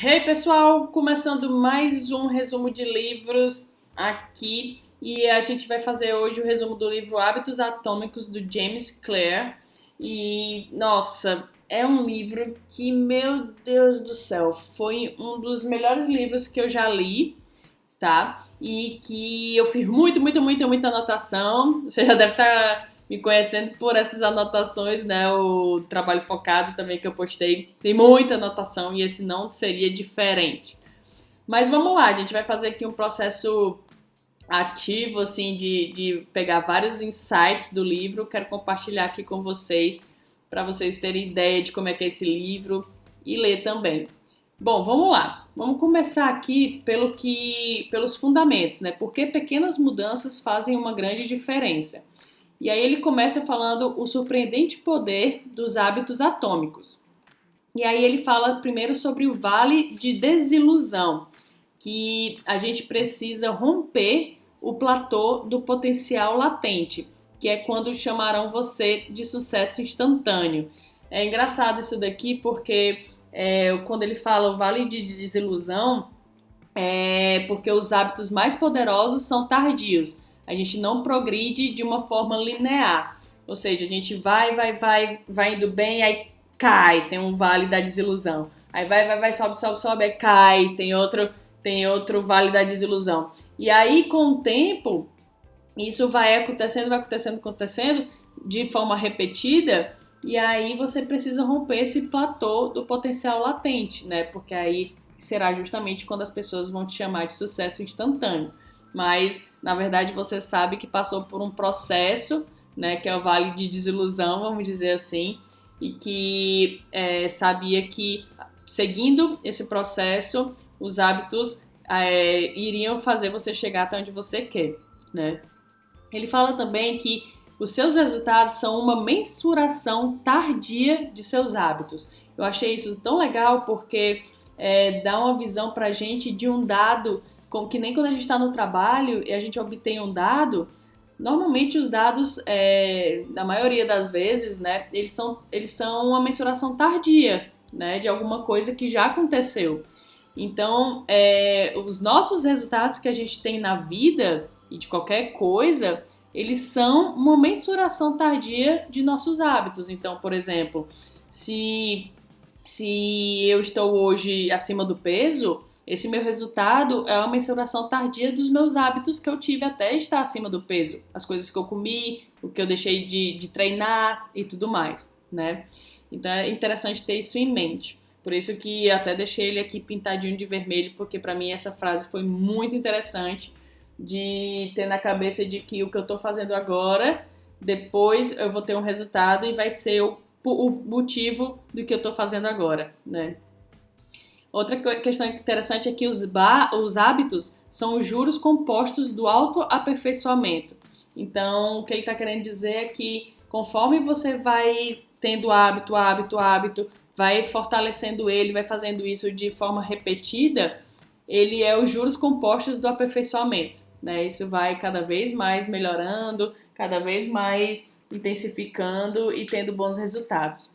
Hey pessoal, começando mais um resumo de livros aqui e a gente vai fazer hoje o resumo do livro Hábitos Atômicos do James Clear e nossa, é um livro que, meu Deus do céu, foi um dos melhores livros que eu já li, tá? E que eu fiz muita anotação. Você já deve estar me conhecendo por essas anotações, né? O trabalho focado também que eu postei tem muita anotação e esse não seria diferente. Mas vamos lá, a gente vai fazer aqui um processo ativo, assim, de pegar vários insights do livro. Quero compartilhar aqui com vocês, para vocês terem ideia de como é que é esse livro e ler também. Bom, vamos lá. Vamos começar aqui pelos fundamentos, né? Por que pequenas mudanças fazem uma grande diferença. E aí ele começa falando o surpreendente poder dos hábitos atômicos. E aí ele fala primeiro sobre o vale de desilusão, que a gente precisa romper o platô do potencial latente, que é quando chamarão você de sucesso instantâneo. É engraçado isso daqui porque quando ele fala o vale de desilusão, é porque os hábitos mais poderosos são tardios. A gente não progride de uma forma linear. Ou seja, a gente vai indo bem, aí cai, tem um vale da desilusão. Aí vai, sobe, aí cai, tem outro vale da desilusão. E aí, com o tempo, isso vai acontecendo de forma repetida, e aí você precisa romper esse platô do potencial latente, né? Porque aí será justamente quando as pessoas vão te chamar de sucesso instantâneo. Mas, na verdade, você sabe que passou por um processo, né, que é o vale de desilusão, vamos dizer assim, e que sabia que, seguindo esse processo, os hábitos iriam fazer você chegar até onde você quer, né? Ele fala também que os seus resultados são uma mensuração tardia de seus hábitos. Eu achei isso tão legal porque dá uma visão pra gente de um dado, como que nem quando a gente está no trabalho e a gente obtém um dado, normalmente os dados, na maioria das vezes, né, eles são uma mensuração tardia, né, de alguma coisa que já aconteceu. Então, os nossos resultados que a gente tem na vida e de qualquer coisa, eles são uma mensuração tardia de nossos hábitos. Então, por exemplo, se eu estou hoje acima do peso, esse meu resultado é uma mensuração tardia dos meus hábitos que eu tive até estar acima do peso. As coisas que eu comi, o que eu deixei de treinar e tudo mais, né? Então é interessante ter isso em mente. Por isso que até deixei ele aqui pintadinho de vermelho, porque para mim essa frase foi muito interessante de ter na cabeça de que o que eu tô fazendo agora, depois eu vou ter um resultado e vai ser o motivo do que eu tô fazendo agora, né? Outra questão interessante é que os hábitos são os juros compostos do autoaperfeiçoamento. Então, o que ele está querendo dizer é que conforme você vai tendo hábito, vai fortalecendo ele, vai fazendo isso de forma repetida, ele é os juros compostos do aperfeiçoamento, né? Isso vai cada vez mais melhorando, cada vez mais intensificando e tendo bons resultados.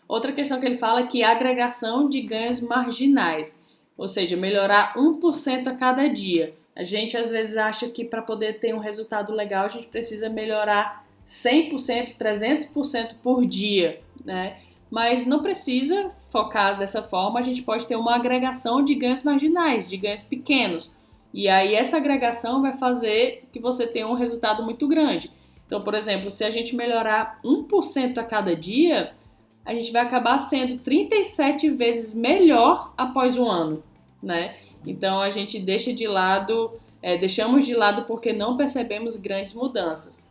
Outra questão que ele fala é que a agregação de ganhos marginais, ou seja, melhorar 1% a cada dia. A gente às vezes acha que para poder ter um resultado legal a gente precisa melhorar 100%, 300% por dia, né? Mas não precisa focar dessa forma, a gente pode ter uma agregação de ganhos marginais, de ganhos pequenos. E aí essa agregação vai fazer que você tenha um resultado muito grande. Então, por exemplo, se a gente melhorar 1% a cada dia, a gente vai acabar sendo 37 vezes melhor após um ano, né? Então a gente deixamos de lado porque não percebemos grandes mudanças.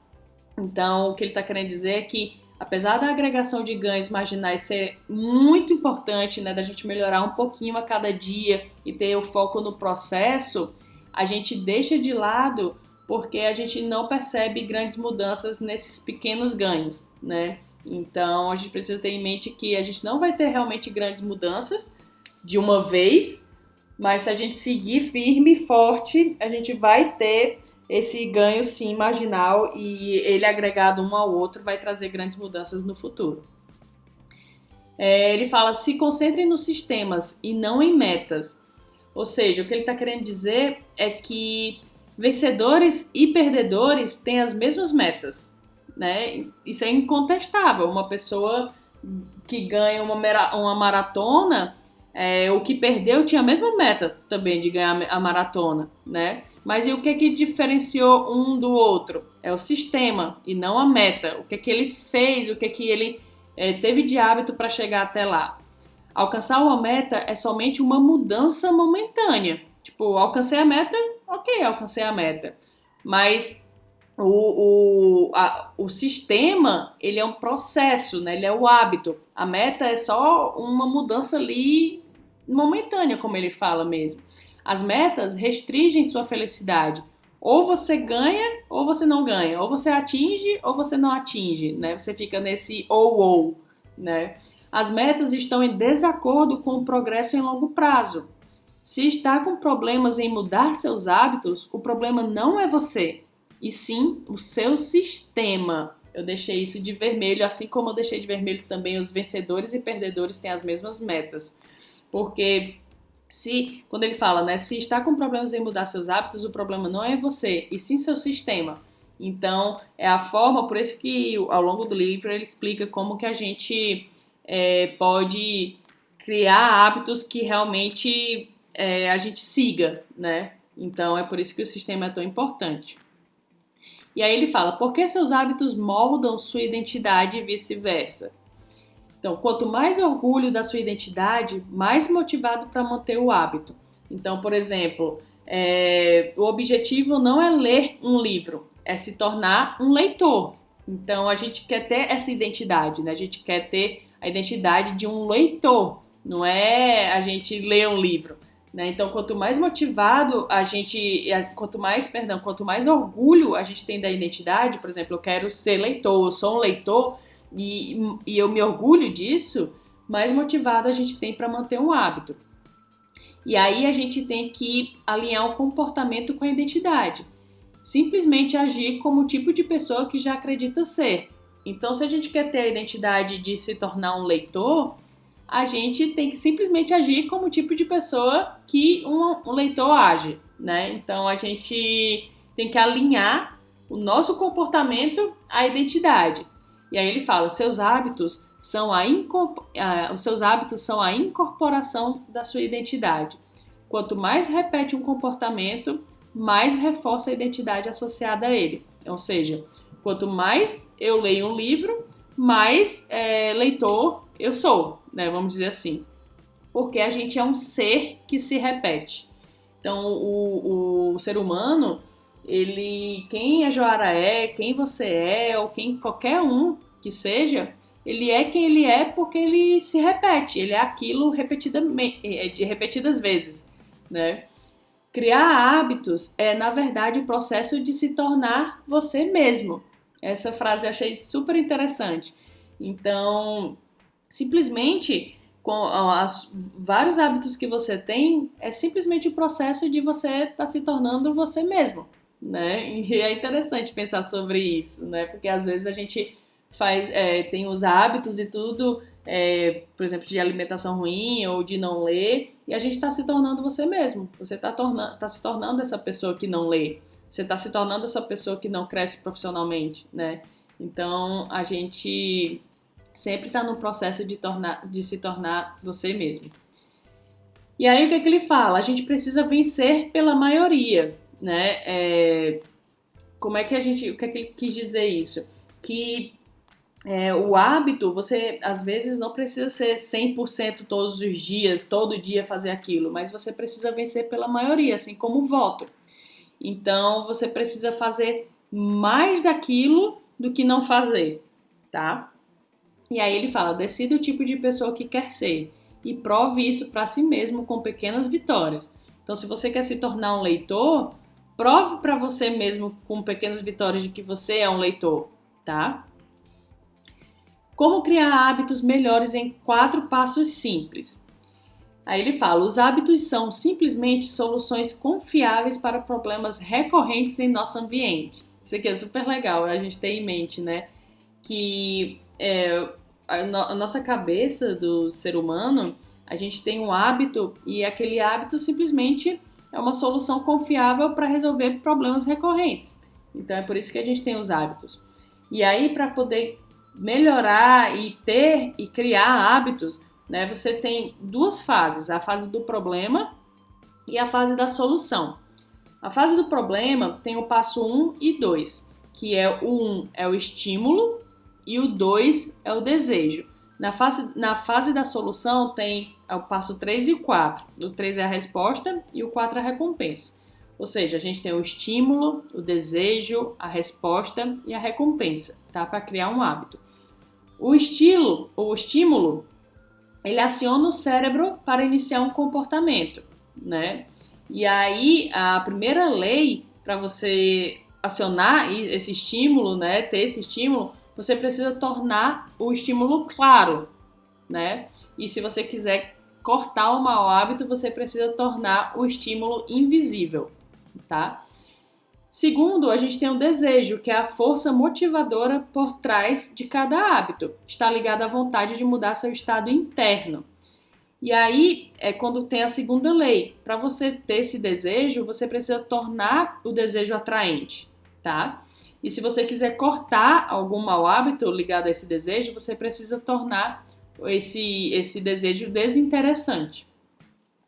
Então o que ele está querendo dizer é que, apesar da agregação de ganhos marginais ser muito importante, né, da gente melhorar um pouquinho a cada dia e ter o foco no processo, a gente deixa de lado porque a gente não percebe grandes mudanças nesses pequenos ganhos, né? Então, a gente precisa ter em mente que a gente não vai ter realmente grandes mudanças de uma vez, mas se a gente seguir firme e forte, a gente vai ter esse ganho, sim, marginal, e ele agregado um ao outro vai trazer grandes mudanças no futuro. Ele fala, se concentrem nos sistemas e não em metas. Ou seja, o que ele está querendo dizer é que vencedores e perdedores têm as mesmas metas, né? Isso é incontestável. Uma pessoa que ganha uma maratona, o que perdeu tinha a mesma meta também de ganhar a maratona, né? Mas e o que é que diferenciou um do outro? É o sistema e não a meta. O que é que ele fez, o que é que ele teve de hábito para chegar até lá. Alcançar uma meta é somente uma mudança momentânea. Tipo, alcancei a meta, ok, alcancei a meta. Mas o sistema, ele é um processo, né? Ele é o hábito. A meta é só uma mudança ali momentânea, como ele fala mesmo. As metas restringem sua felicidade. Ou você ganha, ou você não ganha. Ou você atinge, ou você não atinge, né? Você fica nesse ou, né? As metas estão em desacordo com o progresso em longo prazo. Se está com problemas em mudar seus hábitos, o problema não é você, e sim o seu sistema. Eu deixei isso de vermelho, assim como eu deixei de vermelho também os vencedores e perdedores têm as mesmas metas. Porque quando ele fala, né, se está com problemas em mudar seus hábitos, o problema não é você, e sim seu sistema. Então, é a forma, por isso que ao longo do livro ele explica como que a gente pode criar hábitos que realmente a gente siga, né? Então, é por isso que o sistema é tão importante. E aí ele fala, por que seus hábitos moldam sua identidade e vice-versa? Então, quanto mais orgulho da sua identidade, mais motivado para manter o hábito. Então, por exemplo, o objetivo não é ler um livro, é se tornar um leitor. Então, a gente quer ter essa identidade, né? A gente quer ter a identidade de um leitor, não é a gente ler um livro, né? Então, quanto mais motivado quanto mais orgulho a gente tem da identidade, por exemplo, eu quero ser leitor, eu sou um leitor e eu me orgulho disso, mais motivado a gente tem para manter um hábito. E aí a gente tem que alinhar o comportamento com a identidade. Simplesmente agir como o tipo de pessoa que já acredita ser. Então, se a gente quer ter a identidade de se tornar um leitor, a gente tem que simplesmente agir como o tipo de pessoa que um leitor age, né? Então, a gente tem que alinhar o nosso comportamento à identidade. E aí ele fala, os seus hábitos são a incorporação da sua identidade. Quanto mais repete um comportamento, mais reforça a identidade associada a ele. Ou seja, quanto mais eu leio um livro, mais leitor eu sou, né? Vamos dizer assim. Porque a gente é um ser que se repete. Então, o ser humano, quem a Joara quem você ou qualquer um que seja, ele é quem ele é porque ele se repete. Ele é aquilo repetidas vezes, né? Criar hábitos é, na verdade, o processo de se tornar você mesmo. Essa frase eu achei super interessante. Então, simplesmente, com vários hábitos que você tem, é simplesmente o processo de você estar se tornando você mesmo, né? E é interessante pensar sobre isso, né? Porque às vezes a gente tem os hábitos e tudo, por exemplo, de alimentação ruim ou de não ler, e a gente está se tornando você mesmo. Você está se tornando essa pessoa que não lê. Você está se tornando essa pessoa que não cresce profissionalmente, né? Então, a gente sempre está no processo de se tornar você mesmo. E aí, o que é que ele fala? A gente precisa vencer pela maioria, né? O que é que ele quis dizer isso? Que o hábito, você às vezes não precisa ser 100% todos os dias, todo dia fazer aquilo, mas você precisa vencer pela maioria, assim como o voto. Então, você precisa fazer mais daquilo do que não fazer, tá? E aí ele fala, decida o tipo de pessoa que quer ser e prove isso para si mesmo com pequenas vitórias. Então, se você quer se tornar um leitor, prove para você mesmo com pequenas vitórias de que você é um leitor, tá? Como criar hábitos melhores em 4 passos simples. Aí ele fala, os hábitos são simplesmente soluções confiáveis para problemas recorrentes em nosso ambiente. Isso aqui é super legal a gente ter em mente, né? Que a nossa cabeça do ser humano, a gente tem um hábito e aquele hábito simplesmente é uma solução confiável para resolver problemas recorrentes. Então é por isso que a gente tem os hábitos. E aí, para poder melhorar e ter e criar hábitos, né, você tem duas fases, a fase do problema e a fase da solução. A fase do problema tem o passo 1 e 2, que é o 1 é o estímulo e o 2 é o desejo. Na fase da solução tem o passo 3 e o 4. O 3 é a resposta e o 4 é a recompensa. Ou seja, a gente tem o estímulo, o desejo, a resposta e a recompensa, tá? Para criar um hábito. O estímulo, ele aciona o cérebro para iniciar um comportamento, né? E aí, a primeira lei para você acionar esse estímulo, né, ter esse estímulo, você precisa tornar o estímulo claro, né? E se você quiser cortar o mau hábito, você precisa tornar o estímulo invisível, tá? Segundo, a gente tem o desejo, que é a força motivadora por trás de cada hábito. Está ligado à vontade de mudar seu estado interno. E aí é quando tem a segunda lei. Para você ter esse desejo, você precisa tornar o desejo atraente, tá? E se você quiser cortar algum mau hábito ligado a esse desejo, você precisa tornar esse desejo desinteressante,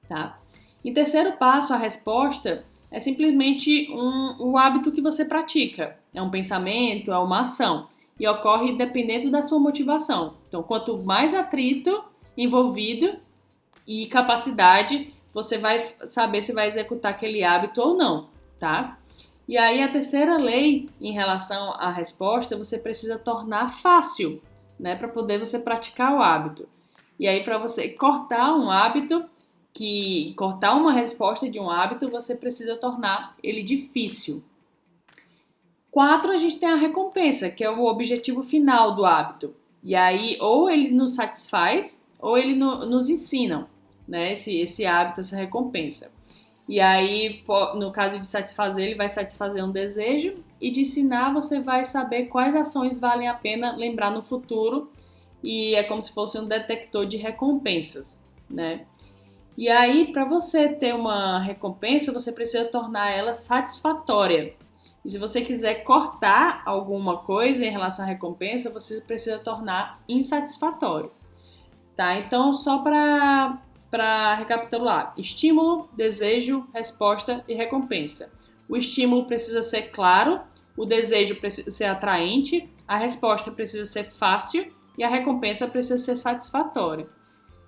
tá? Em terceiro passo, a resposta é simplesmente um hábito que você pratica. É um pensamento, é uma ação. E ocorre dependendo da sua motivação. Então, quanto mais atrito envolvido e capacidade, você vai saber se vai executar aquele hábito ou não, tá? E aí, a terceira lei em relação à resposta, você precisa tornar fácil, né? Para poder você praticar o hábito. E aí, para você cortar um hábito, cortar uma resposta de um hábito, você precisa tornar ele difícil. 4, a gente tem a recompensa, que é o objetivo final do hábito. E aí, ou ele nos satisfaz, ou ele nos ensina, né, esse hábito, essa recompensa. E aí, no caso de satisfazer, ele vai satisfazer um desejo, e de ensinar, você vai saber quais ações valem a pena lembrar no futuro, e é como se fosse um detector de recompensas, né? E aí, para você ter uma recompensa, você precisa tornar ela satisfatória. E se você quiser cortar alguma coisa em relação à recompensa, você precisa tornar insatisfatório, tá? Então, só para recapitular: estímulo, desejo, resposta e recompensa. O estímulo precisa ser claro, o desejo precisa ser atraente, a resposta precisa ser fácil e a recompensa precisa ser satisfatória.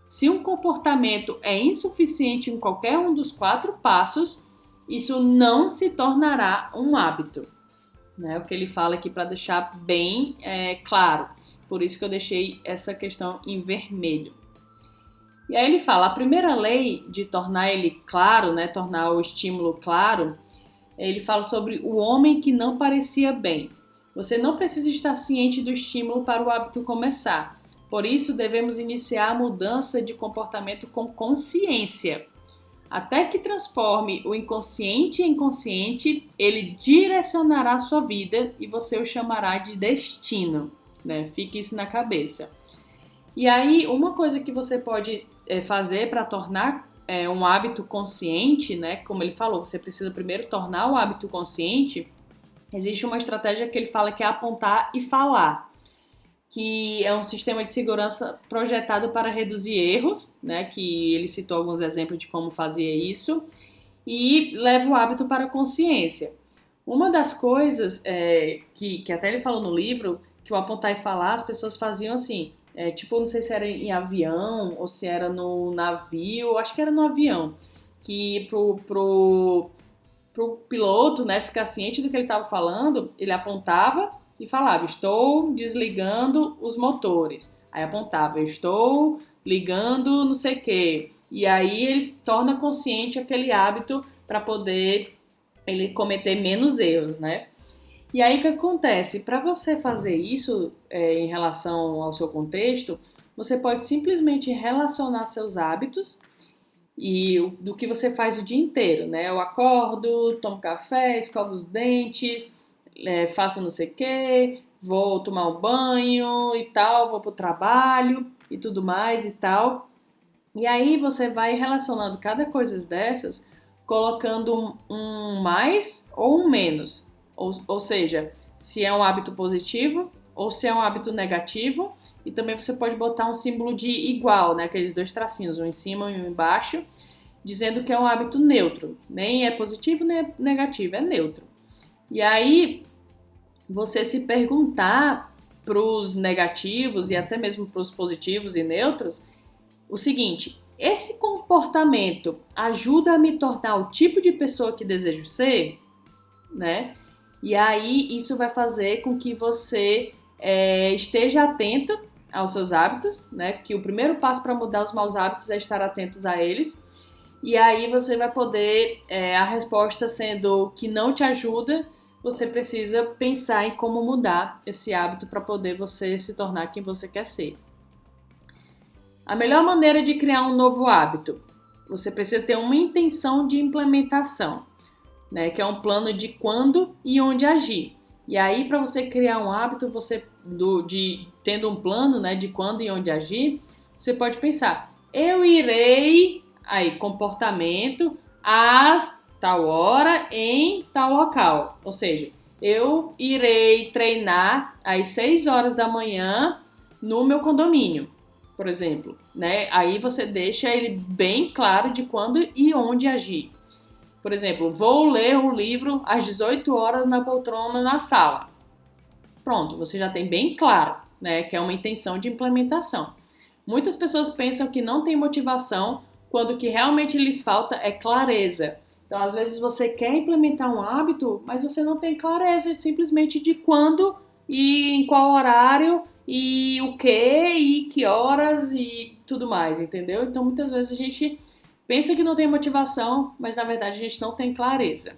Se um comportamento é insuficiente em qualquer um dos 4 passos, isso não se tornará um hábito, né? O que ele fala aqui para deixar bem claro. Por isso que eu deixei essa questão em vermelho. E aí ele fala, a primeira lei de tornar ele claro, né, tornar o estímulo claro, ele fala sobre o homem que não parecia bem. Você não precisa estar ciente do estímulo para o hábito começar. Por isso, devemos iniciar a mudança de comportamento com consciência. Até que transforme o inconsciente em consciente, ele direcionará a sua vida e você o chamará de destino, né? Fique isso na cabeça. E aí, uma coisa que você pode fazer para tornar um hábito consciente, né? Como ele falou, você precisa primeiro tornar o hábito consciente. Existe uma estratégia que ele fala que é apontar e falar, que é um sistema de segurança projetado para reduzir erros, né, que ele citou alguns exemplos de como fazia isso, e leva o hábito para a consciência. Uma das coisas que até ele falou no livro, que o apontar e falar, as pessoas faziam assim, tipo, não sei se era em avião ou se era no navio, acho que era no avião, que pro piloto, né, ficar ciente do que ele estava falando, ele apontava e falava, estou desligando os motores. Aí apontava, estou ligando não sei o quê. E aí ele torna consciente aquele hábito para poder ele cometer menos erros, né? E aí o que acontece? Para você fazer isso em relação ao seu contexto, você pode simplesmente relacionar seus hábitos e do que você faz o dia inteiro, né? Eu acordo, tomo café, escovo os dentes, faço não sei o quê, vou tomar um banho e tal, vou pro trabalho e tudo mais e tal. E aí você vai relacionando cada coisa dessas, colocando um mais ou um menos. Ou seja, se é um hábito positivo ou se é um hábito negativo. E também você pode botar um símbolo de igual, né? Aqueles dois tracinhos, um em cima e um embaixo, dizendo que é um hábito neutro. Nem é positivo nem é negativo, é neutro. E aí você se perguntar para os negativos e até mesmo para os positivos e neutros o seguinte: esse comportamento ajuda a me tornar o tipo de pessoa que desejo ser, né? E aí isso vai fazer com que você esteja atento aos seus hábitos, né? Que o primeiro passo para mudar os maus hábitos é estar atentos a eles. E aí você vai poder, a resposta sendo que não te ajuda, você precisa pensar em como mudar esse hábito para poder você se tornar quem você quer ser. A melhor maneira de criar um novo hábito, você precisa ter uma intenção de implementação, né? Que é um plano de quando e onde agir. E aí, para você criar um hábito, tendo um plano, né, de quando e onde agir, você pode pensar: eu irei, aí comportamento, às tal hora em tal local. Ou seja, eu irei treinar às 6 horas da manhã no meu condomínio, por exemplo, né? Aí você deixa ele bem claro de quando e onde agir. Por exemplo, vou ler o livro às 18 horas na poltrona na sala. Pronto, você já tem bem claro, né, que é uma intenção de implementação. Muitas pessoas pensam que não tem motivação quando o que realmente lhes falta é clareza. Então, às vezes você quer implementar um hábito, mas você não tem clareza simplesmente de quando e em qual horário e o que e que horas e tudo mais, entendeu? Então, muitas vezes a gente pensa que não tem motivação, mas na verdade a gente não tem clareza.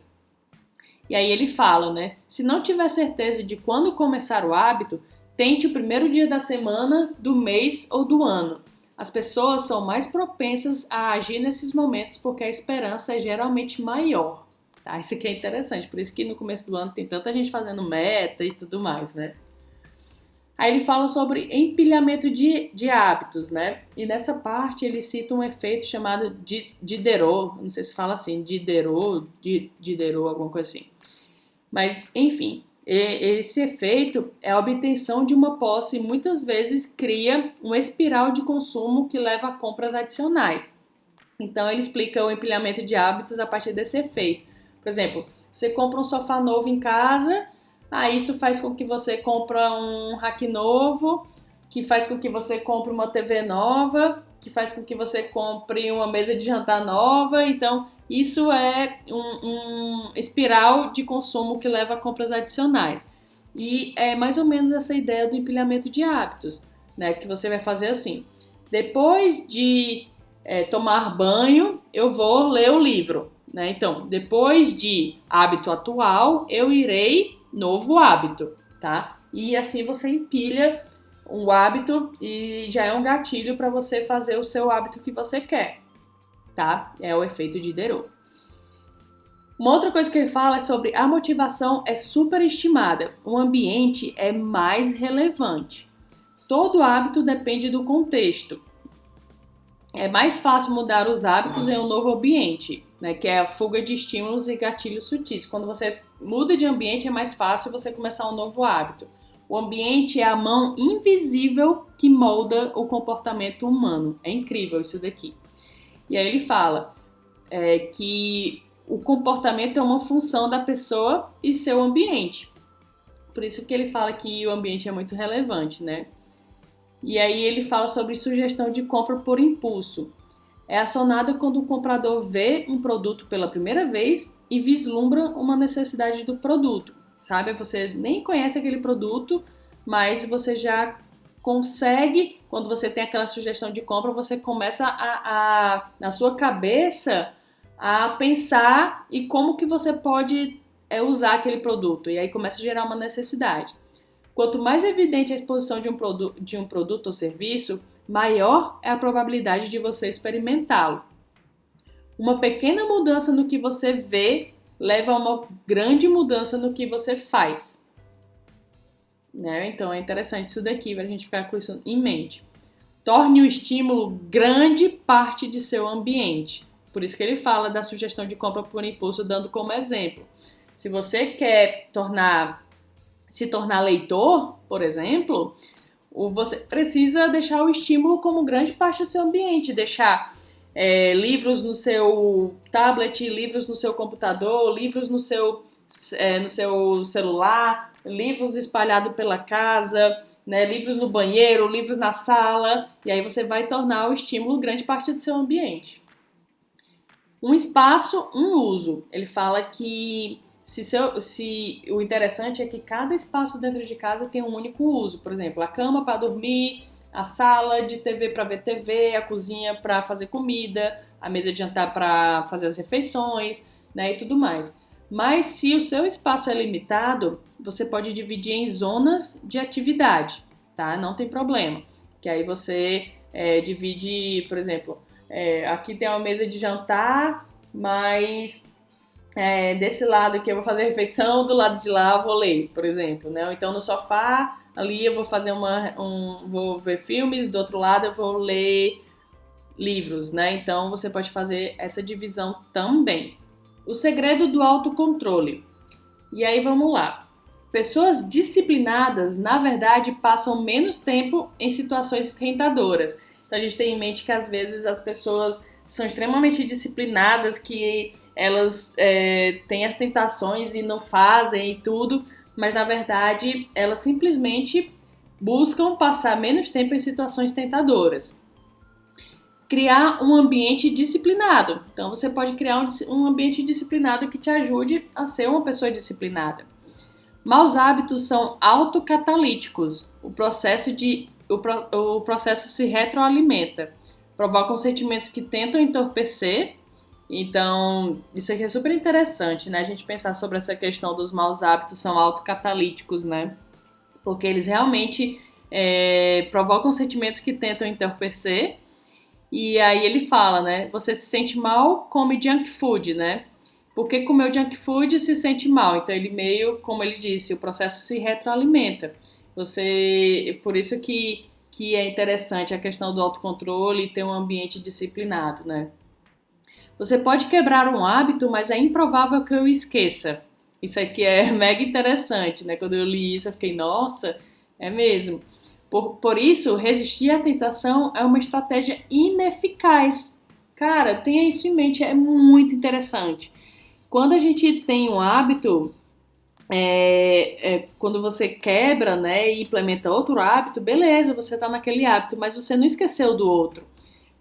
E aí ele fala, né? Se não tiver certeza de quando começar o hábito, tente o primeiro dia da semana, do mês ou do ano. As pessoas são mais propensas a agir nesses momentos porque a esperança é geralmente maior. Tá? Isso aqui é interessante, por isso que no começo do ano tem tanta gente fazendo meta e tudo mais, né? Aí ele fala sobre empilhamento de hábitos, né? E nessa parte ele cita um efeito chamado Diderot, não sei se fala assim, Diderot, alguma coisa assim. Mas, enfim, esse efeito é a obtenção de uma posse e muitas vezes cria uma espiral de consumo que leva a compras adicionais. Então ele explica o empilhamento de hábitos a partir desse efeito. Por exemplo, você compra um sofá novo em casa. Isso faz com que você compre um rack novo, que faz com que você compre uma TV nova, que faz com que você compre uma mesa de jantar nova. Então, isso é um espiral de consumo que leva a compras adicionais. E é mais ou menos essa ideia do empilhamento de hábitos, né? Que você vai fazer assim: depois de tomar banho, eu vou ler o livro, né? Então, depois de hábito atual, eu irei novo hábito, tá? E assim você empilha um hábito e já é um gatilho para você fazer o seu hábito que você quer, tá? É o efeito Diderot. Uma outra coisa que ele fala é sobre a motivação é superestimada. O ambiente é mais relevante. Todo hábito depende do contexto. É mais fácil mudar os hábitos em um novo ambiente, né, que é a fuga de estímulos e gatilhos sutis. Quando você muda de ambiente, é mais fácil você começar um novo hábito. O ambiente é a mão invisível que molda o comportamento humano. É incrível isso daqui. E aí ele fala que o comportamento é uma função da pessoa e seu ambiente. Por isso que ele fala que o ambiente é muito relevante, né? E aí ele fala sobre sugestão de compra por impulso. É acionada quando o comprador vê um produto pela primeira vez e vislumbra uma necessidade do produto, sabe? Você nem conhece aquele produto, mas você já consegue, quando você tem aquela sugestão de compra, você começa na sua cabeça a pensar e como que você pode usar aquele produto. E aí começa a gerar uma necessidade. Quanto mais evidente a exposição de um produto ou serviço, maior é a probabilidade de você experimentá-lo. Uma pequena mudança no que você vê leva a uma grande mudança no que você faz. né? Então é interessante isso daqui, para a gente ficar com isso em mente. Torne o estímulo grande parte de seu ambiente. Por isso que ele fala da sugestão de compra por impulso, dando como exemplo. Se você quer se tornar leitor, por exemplo, você precisa deixar o estímulo como grande parte do seu ambiente, deixar livros no seu tablet, livros no seu computador, livros no seu celular, livros espalhados pela casa, né, livros no banheiro, livros na sala, e aí você vai tornar o estímulo grande parte do seu ambiente. Um espaço, um uso. Ele fala que o interessante é que cada espaço dentro de casa tem um único uso. Por exemplo, a cama para dormir, a sala de TV para ver TV, a cozinha para fazer comida, a mesa de jantar para fazer as refeições, né, e tudo mais. Mas se o seu espaço é limitado, você pode dividir em zonas de atividade, tá? Não tem problema. Que aí você divide, por exemplo, aqui tem uma mesa de jantar, mas desse lado aqui eu vou fazer a refeição, do lado de lá eu vou ler, por exemplo, né? Ou então no sofá, ali eu vou fazer vou ver filmes, do outro lado eu vou ler livros, né? Então você pode fazer essa divisão também. O segredo do autocontrole. E aí vamos lá. Pessoas disciplinadas, na verdade, passam menos tempo em situações tentadoras. Então a gente tem em mente que às vezes as pessoas são extremamente disciplinadas, que elas têm as tentações e não fazem e tudo, mas na verdade elas simplesmente buscam passar menos tempo em situações tentadoras. Criar um ambiente disciplinado. Então você pode criar um ambiente disciplinado que te ajude a ser uma pessoa disciplinada. Maus hábitos são autocatalíticos. O processo se retroalimenta. Provocam sentimentos que tentam entorpecer. Então, isso aqui é super interessante, né? A gente pensar sobre essa questão dos maus hábitos são autocatalíticos, né? Porque eles realmente provocam sentimentos que tentam entorpecer. E aí ele fala, né? Você se sente mal, come junk food, né? Porque comeu junk food se sente mal. Então ele meio, como ele disse, o processo se retroalimenta. Por isso que é interessante a questão do autocontrole e ter um ambiente disciplinado, né? Você pode quebrar um hábito, mas é improvável que eu esqueça. Isso aqui é mega interessante, né? Quando eu li isso, eu fiquei, nossa, é mesmo. Por isso, resistir à tentação é uma estratégia ineficaz. Cara, tenha isso em mente, é muito interessante. Quando a gente tem um hábito, quando você quebra, né, e implementa outro hábito, beleza, você está naquele hábito, mas você não esqueceu do outro.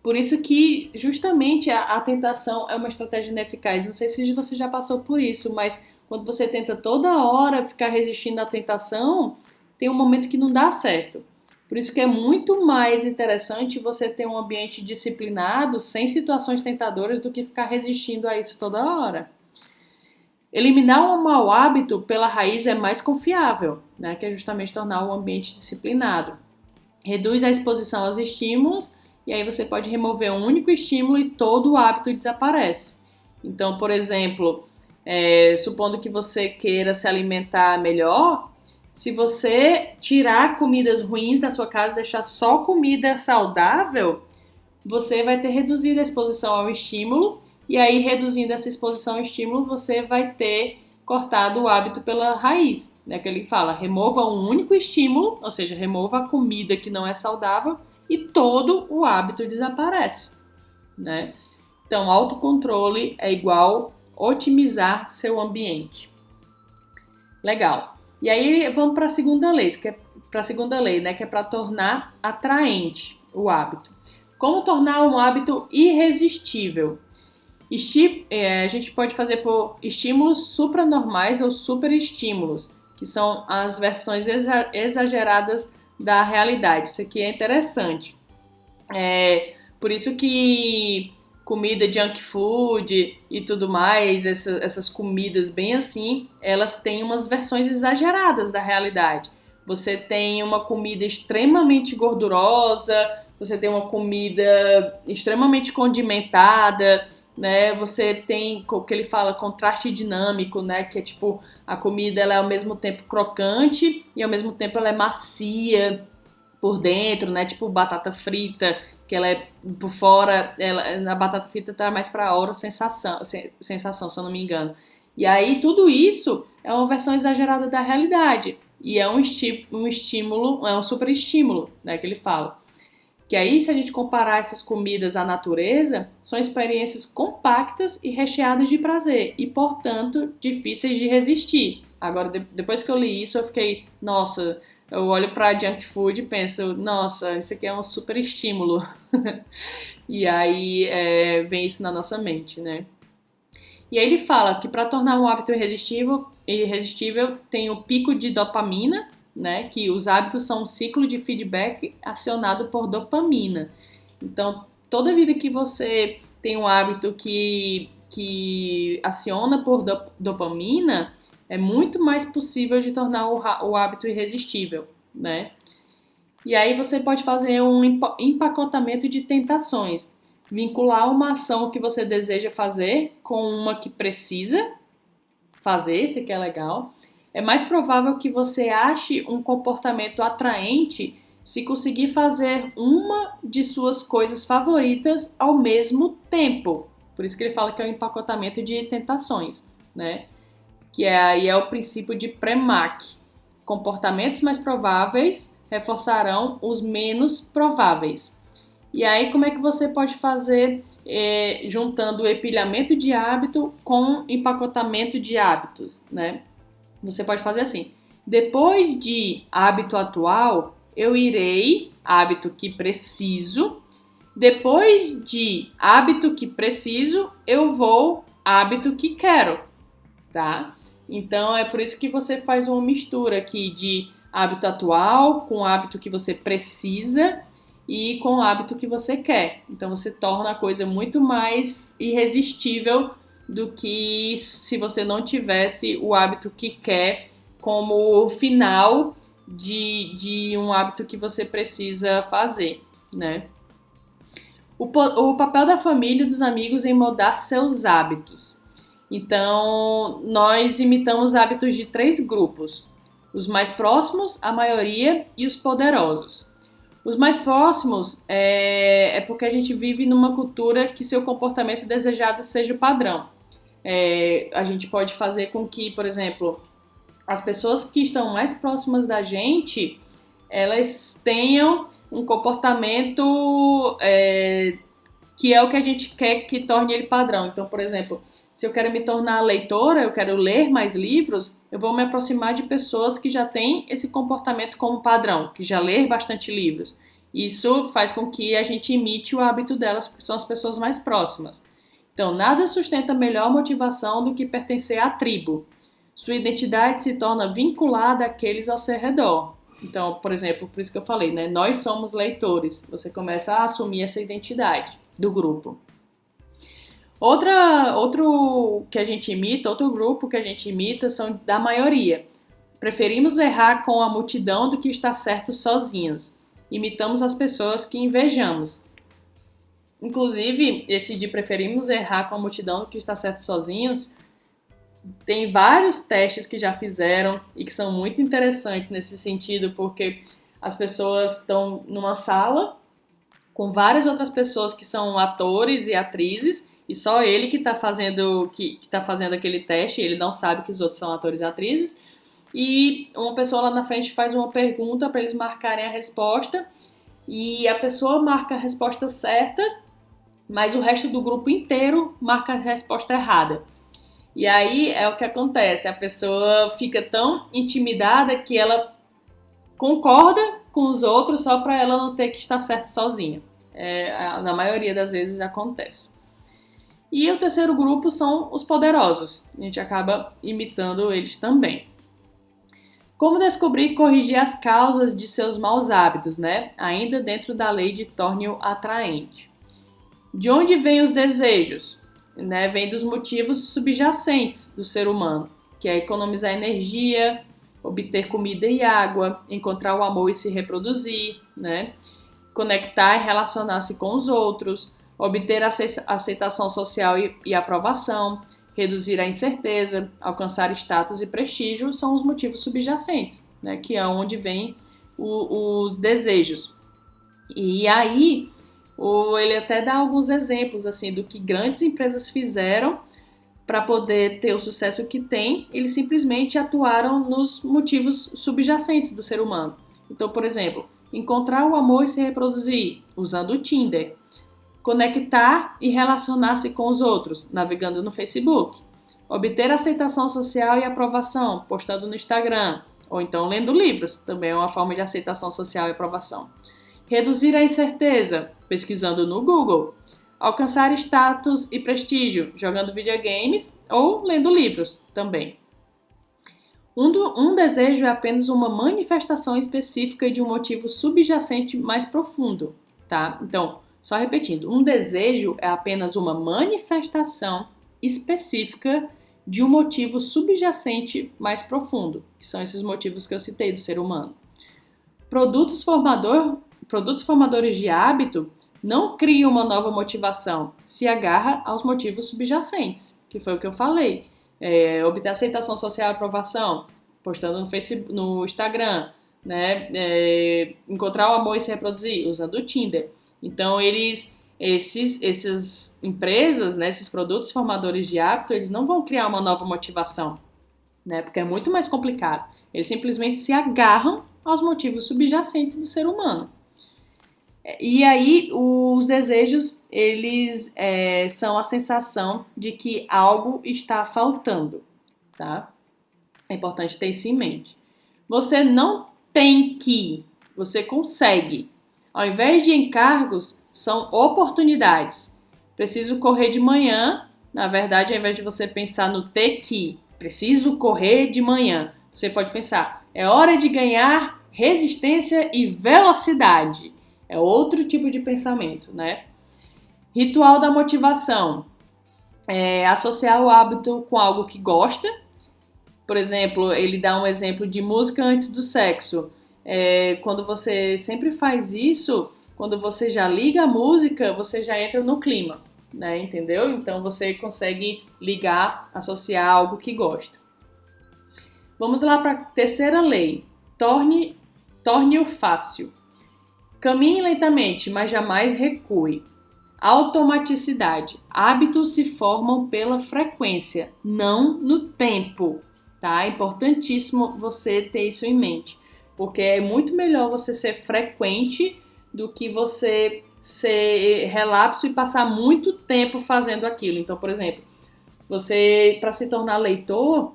Por isso que, justamente, a tentação é uma estratégia ineficaz. Não sei se você já passou por isso, mas quando você tenta toda hora ficar resistindo à tentação, tem um momento que não dá certo. Por isso que é muito mais interessante você ter um ambiente disciplinado, sem situações tentadoras, do que ficar resistindo a isso toda hora. Eliminar um mau hábito pela raiz é mais confiável, né? Que é justamente tornar o ambiente disciplinado. Reduz a exposição aos estímulos, e aí você pode remover um único estímulo e todo o hábito desaparece. Então, por exemplo, supondo que você queira se alimentar melhor, se você tirar comidas ruins da sua casa e deixar só comida saudável, você vai ter reduzido a exposição ao estímulo, e aí reduzindo essa exposição ao estímulo, você vai ter cortado o hábito pela raiz, né? Que ele fala, remova um único estímulo, ou seja, remova a comida que não é saudável e todo o hábito desaparece, né? Então, autocontrole é igual otimizar seu ambiente. Legal. E aí vamos para a segunda lei, né, que é para tornar atraente o hábito. Como tornar um hábito irresistível? A gente pode fazer por estímulos supranormais ou superestímulos, que são as versões exageradas da realidade. Isso aqui é interessante. Por isso que comida junk food e tudo mais, essas comidas bem assim, elas têm umas versões exageradas da realidade. Você tem uma comida extremamente gordurosa, você tem uma comida extremamente condimentada, né? Você tem o que ele fala, contraste dinâmico, né? Que é tipo, a comida ela é ao mesmo tempo crocante e ao mesmo tempo ela é macia por dentro, né? Tipo batata frita, que ela é por fora, a batata frita tá mais pra hora sensação, se eu não me engano. E aí tudo isso é uma versão exagerada da realidade e é um estímulo, é um super estímulo, né, que ele fala. Que aí, se a gente comparar essas comidas à natureza, são experiências compactas e recheadas de prazer e, portanto, difíceis de resistir. Agora, depois que eu li isso, eu fiquei, nossa, eu olho para junk food e penso, nossa, isso aqui é um super estímulo. E aí vem isso na nossa mente, né? E aí ele fala que para tornar um hábito irresistível tem o pico de dopamina, né? Que os hábitos são um ciclo de feedback acionado por dopamina. Então, toda vida que você tem um hábito que aciona por dopamina, é muito mais possível de tornar o hábito irresistível, né? E aí você pode fazer um empacotamento de tentações. Vincular uma ação que você deseja fazer com uma que precisa fazer, isso aqui é legal. É mais provável que você ache um comportamento atraente se conseguir fazer uma de suas coisas favoritas ao mesmo tempo. Por isso que ele fala que é o empacotamento de tentações, né? Que aí é o princípio de Premack. Comportamentos mais prováveis reforçarão os menos prováveis. E aí, como é que você pode fazer juntando o empilhamento de hábito com empacotamento de hábitos, né? Você pode fazer assim: depois de hábito atual, eu irei hábito que preciso. Depois de hábito que preciso, eu vou hábito que quero, tá? Então é por isso que você faz uma mistura aqui de hábito atual com hábito que você precisa e com o hábito que você quer. Então você torna a coisa muito mais irresistível do que se você não tivesse o hábito que quer como final de um hábito que você precisa fazer, né? O papel da família e dos amigos em mudar seus hábitos. Então, nós imitamos hábitos de 3 grupos: os mais próximos, a maioria e os poderosos. Os mais próximos é porque a gente vive numa cultura que seu comportamento desejado seja o padrão. A gente pode fazer com que, por exemplo, as pessoas que estão mais próximas da gente, elas tenham um comportamento que é o que a gente quer que torne ele padrão. Então, por exemplo, se eu quero me tornar leitora, eu quero ler mais livros, eu vou me aproximar de pessoas que já têm esse comportamento como padrão, que já lê bastante livros. Isso faz com que a gente imite o hábito delas, porque são as pessoas mais próximas. Então, nada sustenta melhor motivação do que pertencer à tribo. Sua identidade se torna vinculada àqueles ao seu redor. Então, por exemplo, por isso que eu falei, né? Nós somos leitores. Você começa a assumir essa identidade do grupo. Outro que a gente imita, outro grupo que a gente imita são da maioria. Preferimos errar com a multidão do que estar certos sozinhos. Imitamos as pessoas que invejamos. Inclusive, esse de preferimos errar com a multidão do que estar certos sozinhos, tem vários testes que já fizeram e que são muito interessantes nesse sentido, porque as pessoas estão numa sala com várias outras pessoas que são atores e atrizes, e só ele que está fazendo aquele teste, ele não sabe que os outros são atores e atrizes, e uma pessoa lá na frente faz uma pergunta para eles marcarem a resposta, e a pessoa marca a resposta certa, mas o resto do grupo inteiro marca a resposta errada. E aí é o que acontece, a pessoa fica tão intimidada que ela concorda com os outros só para ela não ter que estar certo sozinha. Na maioria das vezes acontece. E o terceiro grupo são os poderosos. A gente acaba imitando eles também. Como descobrir e corrigir as causas de seus maus hábitos, né? Ainda dentro da lei de torne-o atraente. De onde vêm os desejos? Né? Vem dos motivos subjacentes do ser humano, que é economizar energia, obter comida e água, encontrar o amor e se reproduzir, né? Conectar e relacionar-se com os outros, obter aceitação social e aprovação, reduzir a incerteza, alcançar status e prestígio são os motivos subjacentes, né, que é onde vem os desejos. E aí, ele até dá alguns exemplos assim do que grandes empresas fizeram para poder ter o sucesso que tem. Eles simplesmente atuaram nos motivos subjacentes do ser humano. Então, por exemplo, encontrar o amor e se reproduzir, usando o Tinder. Conectar e relacionar-se com os outros, navegando no Facebook. Obter aceitação social e aprovação, postando no Instagram. Ou então lendo livros, também é uma forma de aceitação social e aprovação. Reduzir a incerteza, pesquisando no Google. Alcançar status e prestígio, jogando videogames ou lendo livros também. Um desejo é apenas uma manifestação específica de um motivo subjacente mais profundo, tá? Então, só repetindo, um desejo é apenas uma manifestação específica de um motivo subjacente mais profundo, que são esses motivos que eu citei do ser humano. Produtos formadores de hábito não criam uma nova motivação, se agarra aos motivos subjacentes, que foi o que eu falei. Obter aceitação social e aprovação, postando no Facebook, no Instagram, né? Encontrar o amor e se reproduzir, usando o Tinder. Então, essas empresas, né, esses produtos formadores de hábito, eles não vão criar uma nova motivação, né? Porque é muito mais complicado. Eles simplesmente se agarram aos motivos subjacentes do ser humano. E aí, os desejos, eles são a sensação de que algo está faltando, tá? É importante ter isso em mente. Você não tem que, você consegue. Ao invés de encargos, são oportunidades. Preciso correr de manhã. Na verdade, ao invés de você pensar no ter que, preciso correr de manhã, você pode pensar, é hora de ganhar resistência e velocidade. É outro tipo de pensamento, né? Ritual da motivação. Associar o hábito com algo que gosta. Por exemplo, ele dá um exemplo de música antes do sexo. Quando você sempre faz isso, quando você já liga a música, você já entra no clima, né? Entendeu? Então você consegue ligar, associar algo que gosta. Vamos lá para a terceira lei. Torne-o fácil. Caminhe lentamente, mas jamais recue. Automaticidade. Hábitos se formam pela frequência, não no tempo, tá? É importantíssimo você ter isso em mente, porque é muito melhor você ser frequente do que você ser relapso e passar muito tempo fazendo aquilo. Então, por exemplo, você, para se tornar leitor,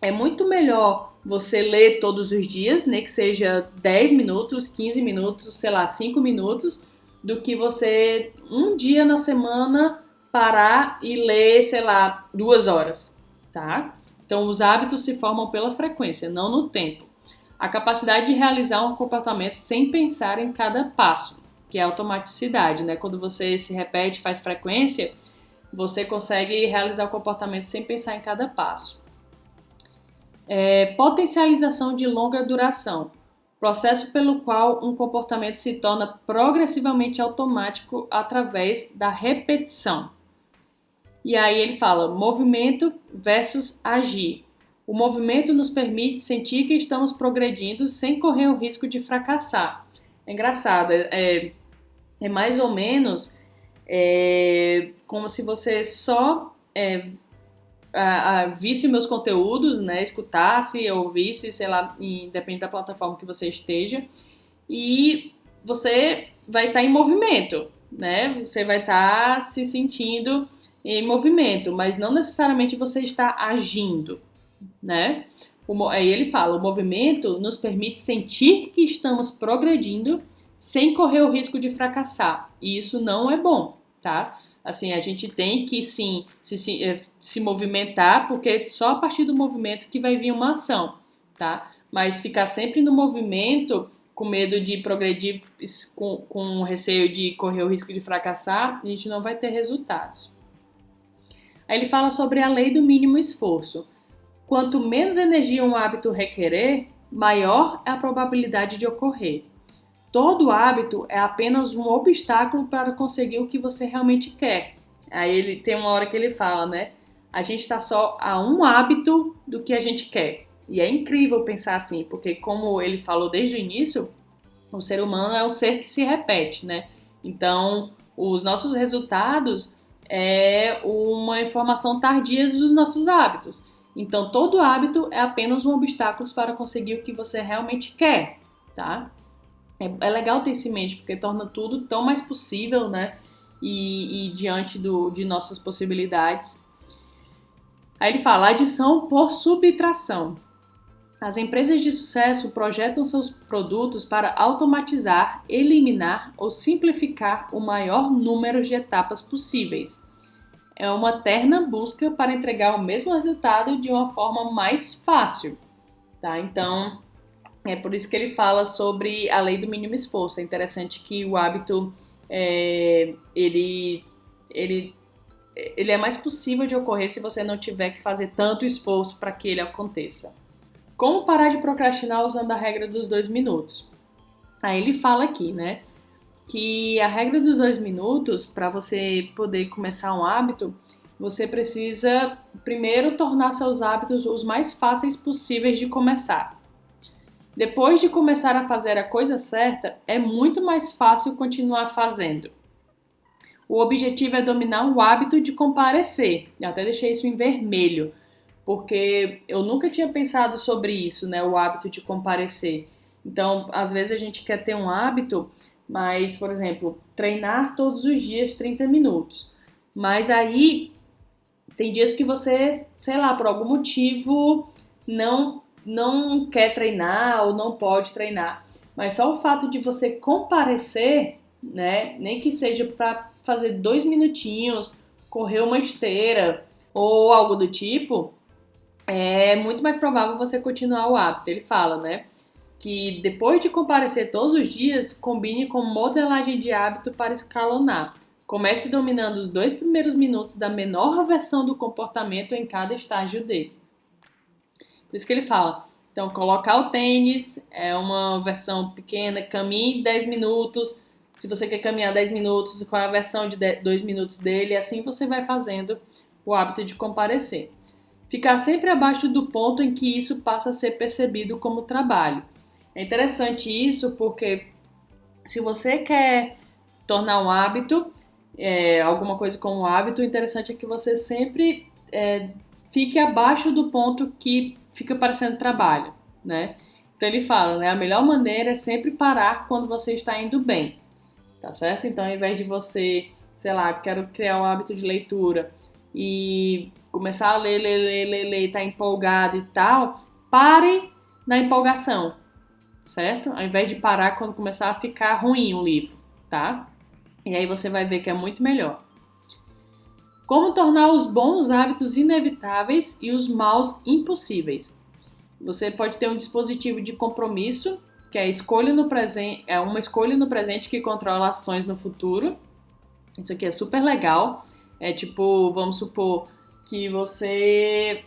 é muito melhor você ler todos os dias, né, que seja 10 minutos, 15 minutos, sei lá, 5 minutos, do que você um dia na semana parar e ler, sei lá, 2 horas, tá? Então, os hábitos se formam pela frequência, não no tempo. A capacidade de realizar um comportamento sem pensar em cada passo, que é a automaticidade, né? Quando você se repete, faz frequência, você consegue realizar o comportamento sem pensar em cada passo. Potencialização de longa duração. Processo pelo qual um comportamento se torna progressivamente automático através da repetição. E aí ele fala, movimento versus agir. O movimento nos permite sentir que estamos progredindo sem correr o risco de fracassar. É engraçado, é mais ou menos como se você só visse meus conteúdos, né, escutasse, ouvisse, sei lá, independente da plataforma que você esteja, e você vai estar em movimento, né? Você vai estar se sentindo em movimento, mas não necessariamente você está agindo, né? Aí ele fala, o movimento nos permite sentir que estamos progredindo sem correr o risco de fracassar, e isso não é bom, tá? Assim, a gente tem que sim se movimentar, porque só a partir do movimento que vai vir uma ação, tá? Mas ficar sempre no movimento, com medo de progredir, com receio de correr o risco de fracassar, a gente não vai ter resultados. Aí ele fala sobre a lei do mínimo esforço. Quanto menos energia um hábito requerer, maior é a probabilidade de ocorrer. todo hábito é apenas um obstáculo para conseguir o que você realmente quer. Aí ele tem uma hora que ele fala, né? A gente está só a um hábito do que a gente quer. E é incrível pensar assim, porque como ele falou desde o início, o ser humano é um ser que se repete, né? Então, os nossos resultados é uma informação tardia dos nossos hábitos. Então, todo hábito é apenas um obstáculo para conseguir o que você realmente quer, tá? É legal ter isso em mente, porque torna tudo tão mais possível, né? E diante de nossas possibilidades. Aí ele fala, adição por subtração. As empresas de sucesso projetam seus produtos para automatizar, eliminar ou simplificar o maior número de etapas possíveis. É uma eterna busca para entregar o mesmo resultado de uma forma mais fácil, tá? Então, é por isso que ele fala sobre a lei do mínimo esforço. É interessante que o hábito, ele é mais possível de ocorrer se você não tiver que fazer tanto esforço para que ele aconteça. Como parar de procrastinar usando a regra dos 2 minutos? Aí ele fala aqui, né, que a regra dos 2 minutos, para você poder começar um hábito, você precisa primeiro tornar seus hábitos os mais fáceis possíveis de começar. Depois de começar a fazer a coisa certa, é muito mais fácil continuar fazendo. O objetivo é dominar o hábito de comparecer. Eu até deixei isso em vermelho, porque eu nunca tinha pensado sobre isso, né? O hábito de comparecer. Então, às vezes a gente quer ter um hábito, mas, por exemplo, treinar todos os dias 30 minutos. Mas aí, tem dias que você, sei lá, por algum motivo, não quer treinar ou não pode treinar. Mas só o fato de você comparecer, né? Nem que seja para fazer 2 minutinhos, correr uma esteira ou algo do tipo, é muito mais provável você continuar o hábito. Ele fala, né, que depois de comparecer todos os dias, combine com modelagem de hábito para escalonar. Comece dominando os 2 primeiros minutos da menor versão do comportamento em cada estágio dele. Por isso que ele fala, então colocar o tênis é uma versão pequena, caminhe 10 minutos. Se você quer caminhar 10 minutos, qual é a versão de 2 minutos dele? Assim você vai fazendo o hábito de comparecer. Ficar sempre abaixo do ponto em que isso passa a ser percebido como trabalho. É interessante isso porque se você quer tornar um hábito, alguma coisa como um hábito, o interessante é que você sempre fique abaixo do ponto que fica parecendo trabalho, né? Então ele fala, né? A melhor maneira é sempre parar quando você está indo bem, tá certo? Então, ao invés de você, sei lá, quero criar um hábito de leitura e começar a ler, tá empolgado e tal, pare na empolgação, certo? Ao invés de parar quando começar a ficar ruim o livro, tá? E aí você vai ver que é muito melhor. Como tornar os bons hábitos inevitáveis e os maus impossíveis? Você pode ter um dispositivo de compromisso, que é uma escolha no presente que controla ações no futuro. Isso aqui é super legal. É tipo, vamos supor que você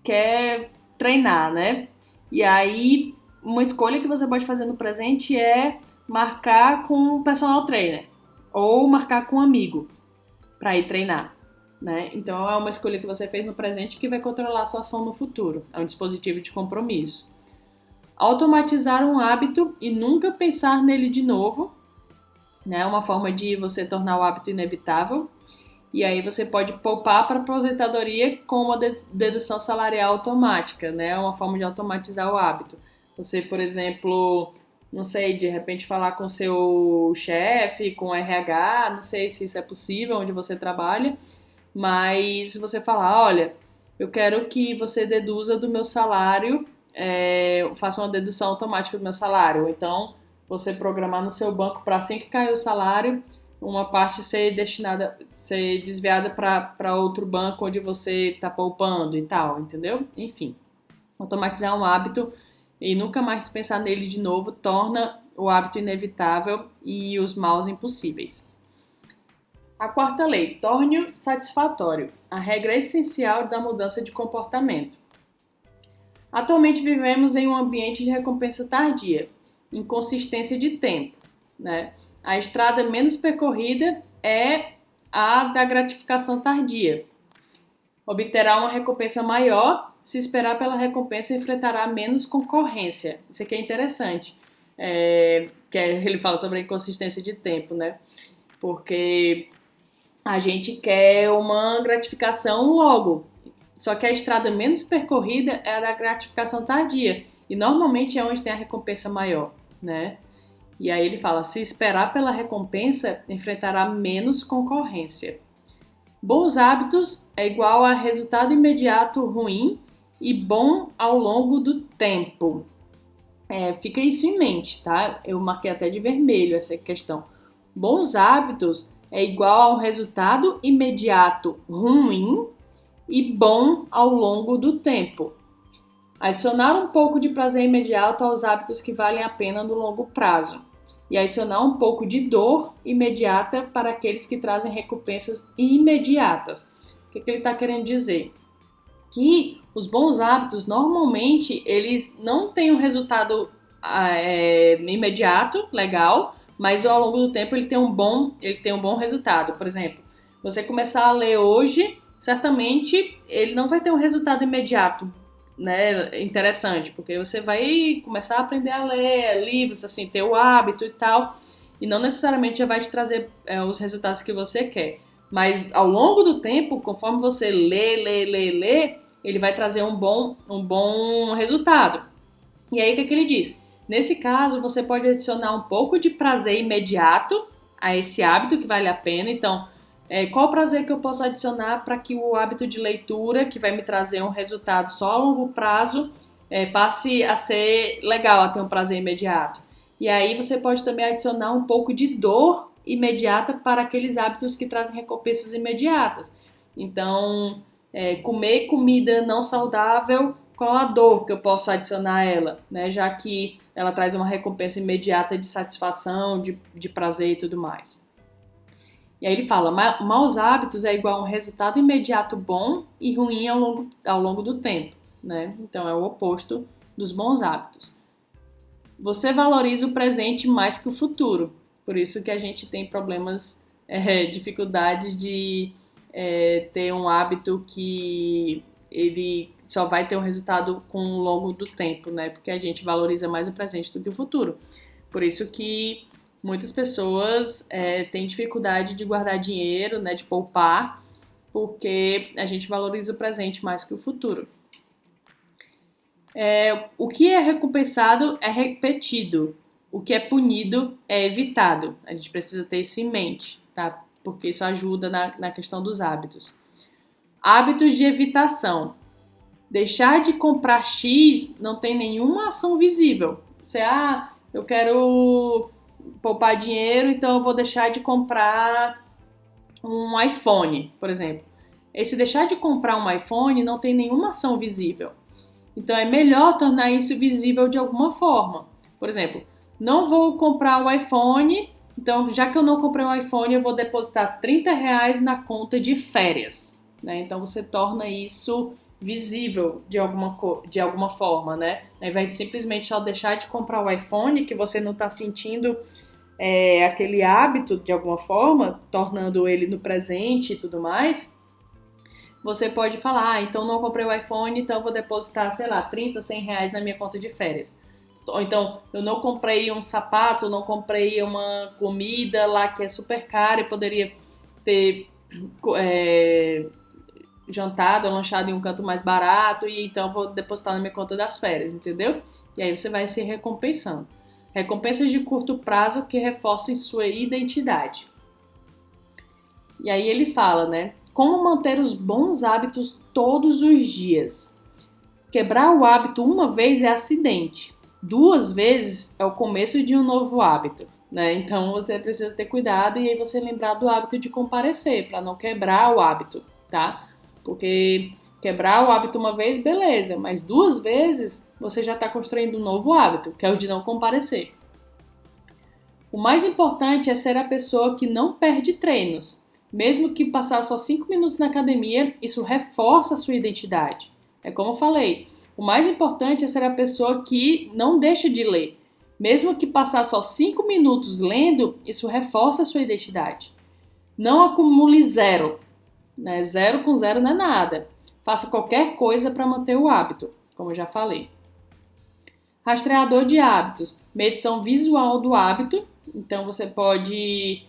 quer treinar, né? E aí, uma escolha que você pode fazer no presente é marcar com um personal trainer ou marcar com um amigo para ir treinar, né? Então, é uma escolha que você fez no presente que vai controlar a sua ação no futuro. É um dispositivo de compromisso. Automatizar um hábito e nunca pensar nele de novo, né? Uma forma de você tornar o hábito inevitável. E aí você pode poupar para a aposentadoria com uma dedução salarial automática, né? Uma forma de automatizar o hábito. Você, por exemplo, não sei, de repente falar com seu chefe, com o RH, não sei se isso é possível onde você trabalha, mas você falar, olha, eu quero que você deduza do meu salário, faça uma dedução automática do meu salário, ou então você programar no seu banco para assim que cair o salário, uma parte ser desviada para outro banco onde você está poupando e tal, entendeu? Enfim, automatizar um hábito e nunca mais pensar nele de novo torna o hábito inevitável e os maus impossíveis. A quarta lei, torne-o satisfatório. A regra essencial da mudança de comportamento. Atualmente vivemos em um ambiente de recompensa tardia, inconsistência de tempo, né? A estrada menos percorrida é a da gratificação tardia. Obterá uma recompensa maior, se esperar pela recompensa enfrentará menos concorrência. Isso aqui é interessante, ele fala sobre a inconsistência de tempo, né? Porque a gente quer uma gratificação logo, só que a estrada menos percorrida é a da gratificação tardia, e normalmente é onde tem a recompensa maior, né? E aí ele fala, se esperar pela recompensa, enfrentará menos concorrência. Bons hábitos é igual a resultado imediato ruim e bom ao longo do tempo. Fica isso em mente, tá? Eu marquei até de vermelho essa questão. Bons hábitos é igual a um resultado imediato ruim e bom ao longo do tempo. Adicionar um pouco de prazer imediato aos hábitos que valem a pena no longo prazo. E adicionar um pouco de dor imediata para aqueles que trazem recompensas imediatas. O que ele está querendo dizer? Que os bons hábitos, normalmente, eles não têm um resultado imediato, legal, mas ao longo do tempo ele tem um bom resultado. Por exemplo, você começar a ler hoje, certamente ele não vai ter um resultado imediato, né, interessante, porque você vai começar a aprender a ler livros, assim, ter o hábito e tal, e não necessariamente já vai te trazer os resultados que você quer. Mas ao longo do tempo, conforme você lê, ele vai trazer um bom resultado. E aí o que ele diz? Nesse caso, você pode adicionar um pouco de prazer imediato a esse hábito que vale a pena. Então, qual o prazer que eu posso adicionar para que o hábito de leitura, que vai me trazer um resultado só a longo prazo, passe a ser legal, a ter um prazer imediato? E aí você pode também adicionar um pouco de dor imediata para aqueles hábitos que trazem recompensas imediatas. Então, comer comida não saudável, qual a dor que eu posso adicionar a ela, né? Já que ela traz uma recompensa imediata de satisfação, de prazer e tudo mais. E aí ele fala, maus hábitos é igual a um resultado imediato bom e ruim ao longo do tempo, né? Então é o oposto dos bons hábitos. Você valoriza o presente mais que o futuro, por isso que a gente tem problemas, dificuldades de ter um hábito que ele só vai ter um resultado com o longo do tempo, né? Porque a gente valoriza mais o presente do que o futuro. Por isso que muitas pessoas têm dificuldade de guardar dinheiro, né, de poupar, porque a gente valoriza o presente mais que o futuro. O que é recompensado é repetido. O que é punido é evitado. A gente precisa ter isso em mente, tá? Porque isso ajuda na questão dos hábitos. Hábitos de evitação. Deixar de comprar X não tem nenhuma ação visível. Eu quero poupar dinheiro, então eu vou deixar de comprar um iPhone, por exemplo. Esse deixar de comprar um iPhone não tem nenhuma ação visível. Então é melhor tornar isso visível de alguma forma. Por exemplo, não vou comprar o iPhone, então já que eu não comprei um iPhone, eu vou depositar R$30 na conta de férias, né? Então você torna isso visível de alguma forma, né? Ao invés de simplesmente só deixar de comprar o iPhone, que você não está sentindo aquele hábito de alguma forma, tornando ele no presente e tudo mais, você pode falar, então não comprei o iPhone, então eu vou depositar, sei lá, R$30, R$100 na minha conta de férias. Ou então, eu não comprei um sapato, não comprei uma comida lá que é super cara e poderia ter jantado ou lanchado em um canto mais barato, e então eu vou depositar na minha conta das férias, entendeu? E aí você vai se recompensando. Recompensas de curto prazo que reforcem sua identidade. E aí ele fala, né? Como manter os bons hábitos todos os dias? Quebrar o hábito uma vez é acidente. 2 vezes é o começo de um novo hábito, né? Então você precisa ter cuidado e aí você lembrar do hábito de comparecer, para não quebrar o hábito, tá? Porque quebrar o hábito uma vez, beleza, mas 2 vezes você já está construindo um novo hábito, que é o de não comparecer. O mais importante é ser a pessoa que não perde treinos. Mesmo que passar só 5 minutos na academia, isso reforça a sua identidade. É como eu falei, O mais importante é ser a pessoa que não deixa de ler. Mesmo que passar só 5 minutos lendo, isso reforça a sua identidade. Não acumule zero, né? Zero com zero não é nada. Faça qualquer coisa para manter o hábito, como eu já falei. Rastreador de hábitos, medição visual do hábito. Então você pode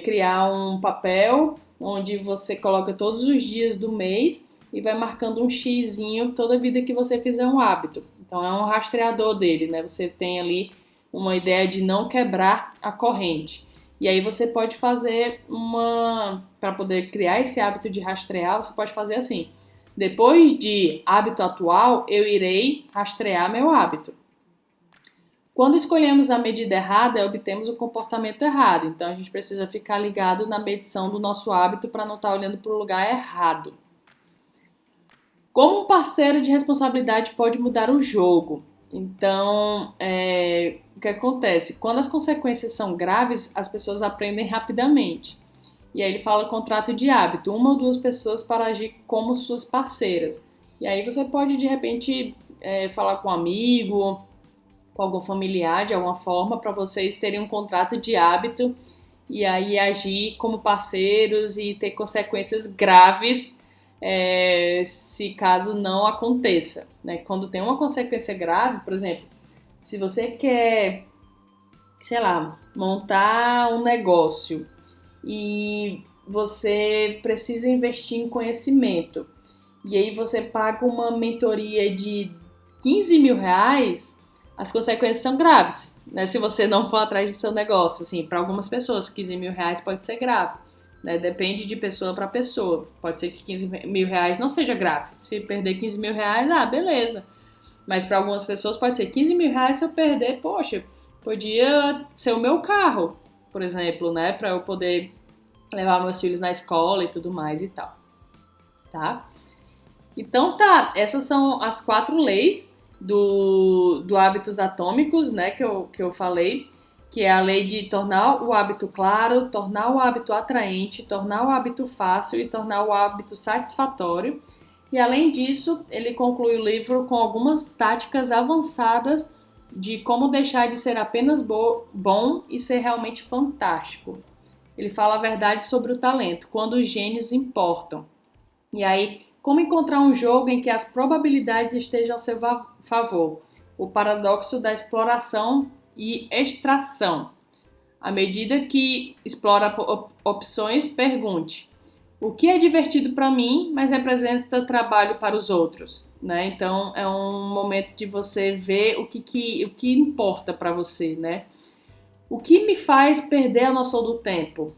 criar um papel onde você coloca todos os dias do mês e vai marcando um xizinho toda vida que você fizer um hábito. Então é um rastreador dele, né? Você tem ali uma ideia de não quebrar a corrente. E aí você pode fazer para poder criar esse hábito de rastrear, você pode fazer assim: depois de hábito atual, eu irei rastrear meu hábito. Quando escolhemos a medida errada, obtemos o comportamento errado. Então a gente precisa ficar ligado na medição do nosso hábito para não estar olhando para o lugar errado. Como um parceiro de responsabilidade pode mudar o jogo? Então, o que acontece? Quando as consequências são graves, as pessoas aprendem rapidamente. E aí ele fala contrato de hábito, 1 ou 2 pessoas para agir como suas parceiras. E aí você pode, de repente, falar com um amigo, com algum familiar, de alguma forma, para vocês terem um contrato de hábito e aí agir como parceiros e ter consequências graves se caso não aconteça, né? Quando tem uma consequência grave, por exemplo, se você quer, sei lá, montar um negócio e você precisa investir em conhecimento e aí você paga uma mentoria de 15 mil reais, as consequências são graves, né? Se você não for atrás do seu negócio, assim, para algumas pessoas 15 mil reais pode ser grave, né? Depende de pessoa para pessoa. Pode ser que 15 mil reais não seja grave. Se perder 15 mil reais, beleza. Mas para algumas pessoas pode ser 15 mil reais. Se eu perder, poxa, podia ser o meu carro, por exemplo, né? Para eu poder levar meus filhos na escola e tudo mais e tal, tá? Então tá, essas são as 4 leis do hábitos atômicos, né, que eu falei, que é a lei de tornar o hábito claro, tornar o hábito atraente, tornar o hábito fácil e tornar o hábito satisfatório. E além disso, ele conclui o livro com algumas táticas avançadas de como deixar de ser apenas bom e ser realmente fantástico. Ele fala a verdade sobre o talento, quando os genes importam. E aí, como encontrar um jogo em que as probabilidades estejam ao seu favor? O paradoxo da exploração e extração. À medida que explora opções, pergunte: o que é divertido para mim, mas representa trabalho para os outros? Né? Então, é um momento de você ver o que importa para você, né? O que me faz perder a noção do tempo?